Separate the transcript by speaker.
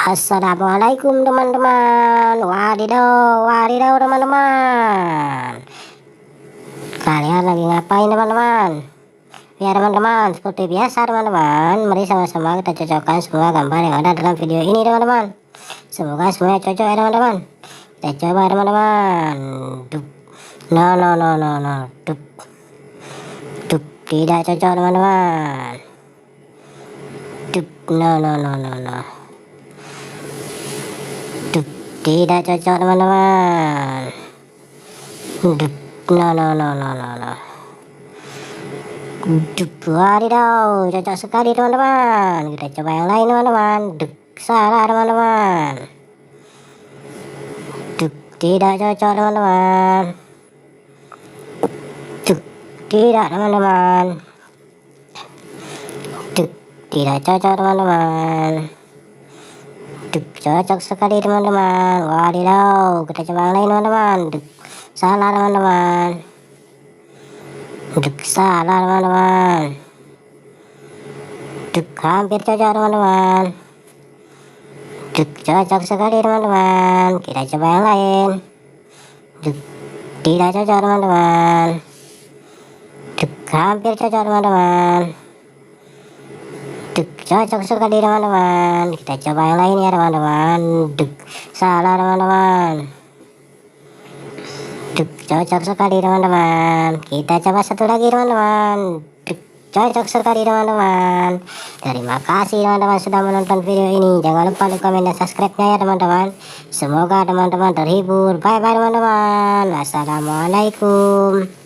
Speaker 1: Assalamualaikum teman-teman. Wadidaw, wadidaw teman-teman. Kalian lagi ngapain teman-teman? Ya teman-teman, seperti biasa teman-teman, mari sama-sama kita cocokkan semua gambar yang ada dalam video ini teman-teman. Semoga semuanya cocok ya teman-teman. Kita coba teman-teman. No. Tidak cocok teman-teman. No. Tidak cocok teman-teman. No. Wadidaw, cocok sekali teman-teman. Kita coba yang lain teman-teman. Salah teman-teman. Tidak cocok teman-teman. Tidak teman-teman. Tidak cocok teman-teman. Cocok sekali teman-teman. Wadidaw, kita coba yang lain teman-teman. Salah teman-teman. Salah teman-teman. Hampir cocok teman-teman. Cocok sekali teman-teman. Kita coba yang lain. Tidak cocok teman-teman. Hampir cocok teman-teman. Cocok sekali teman-teman. Kita coba yang lain ya teman-teman. Salah teman-teman. Cocok sekali teman-teman. Kita coba satu lagi teman-teman. Cocok sekali teman-teman. Terima kasih teman-teman sudah menonton video ini. Jangan lupa like, komen, dan subscribe-nya ya teman-teman. Semoga teman-teman terhibur. Bye bye teman-teman. Assalamualaikum.